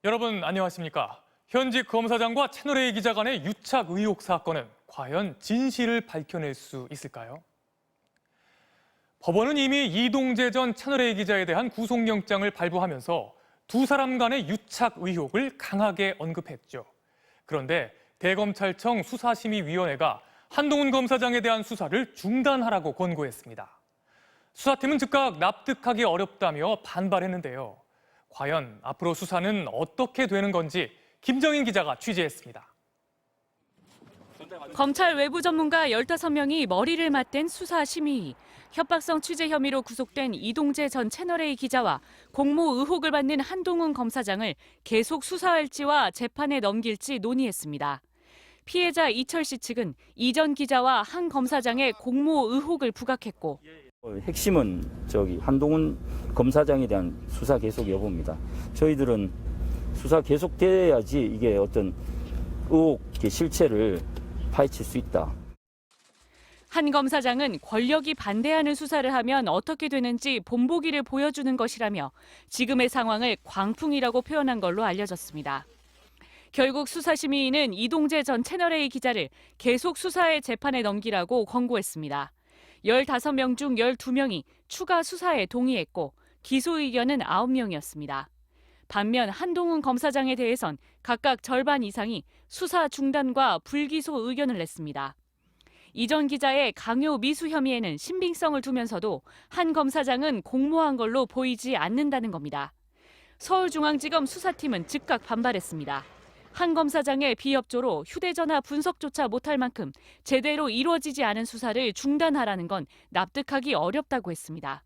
여러분 안녕하십니까? 현직 검사장과 채널A 기자 간의 유착 의혹 사건은 과연 진실을 밝혀낼 수 있을까요? 법원은 이미 이동재 전 채널A 기자에 대한 구속영장을 발부하면서 두 사람 간의 유착 의혹을 강하게 언급했죠. 그런데 대검찰청 수사심의위원회가 한동훈 검사장에 대한 수사를 중단하라고 권고했습니다. 수사팀은 즉각 납득하기 어렵다며 반발했는데요. 과연 앞으로 수사는 어떻게 되는 건지 김정인 기자가 취재했습니다. 검찰 외부 전문가 15명이 머리를 맞댄 수사심의위. 협박성 취재 혐의로 구속된 이동재 전 채널A 기자와 공모 의혹을 받는 한동훈 검사장을 계속 수사할지와 재판에 넘길지 논의했습니다. 피해자 이철 씨 측은 이 전 기자와 한 검사장의 공모 의혹을 부각했고 핵심은 한동훈 검사장에 대한 수사 계속 여부입니다. 저희들은 수사 계속돼야지 이게 어떤 의혹의 실체를 파헤칠 수 있다. 한 검사장은 권력이 반대하는 수사를 하면 어떻게 되는지 본보기를 보여주는 것이라며 지금의 상황을 광풍이라고 표현한 걸로 알려졌습니다. 결국 수사심의위는 이동재 전 채널A 기자를 계속 수사의 재판에 넘기라고 권고했습니다. 15명 중 12명이 추가 수사에 동의했고 기소 의견은 9명이었습니다. 반면 한동훈 검사장에 대해선 각각 절반 이상이 수사 중단과 불기소 의견을 냈습니다. 이 전 기자의 강요 미수 혐의에는 신빙성을 두면서도 한 검사장은 공모한 걸로 보이지 않는다는 겁니다. 서울중앙지검 수사팀은 즉각 반발했습니다. 한 검사장의 비협조로 휴대전화 분석조차 못할 만큼 제대로 이루어지지 않은 수사를 중단하라는 건 납득하기 어렵다고 했습니다.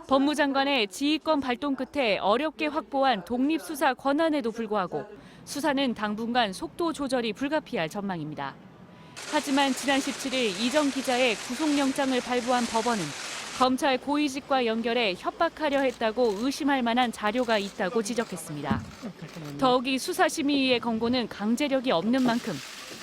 법무장관의 지휘권 발동 끝에 어렵게 확보한 독립수사 권한에도 불구하고 수사는 당분간 속도 조절이 불가피할 전망입니다. 하지만 지난 17일 이 전 기자의 구속영장을 발부한 법원은 검찰 고위직과 연결해 협박하려 했다고 의심할 만한 자료가 있다고 지적했습니다. 더욱이 수사심의위의 권고는 강제력이 없는 만큼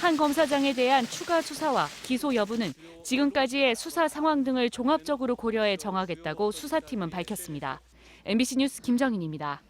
한 검사장에 대한 추가 수사와 기소 여부는 지금까지의 수사 상황 등을 종합적으로 고려해 정하겠다고 수사팀은 밝혔습니다. MBC 뉴스 김정인입니다.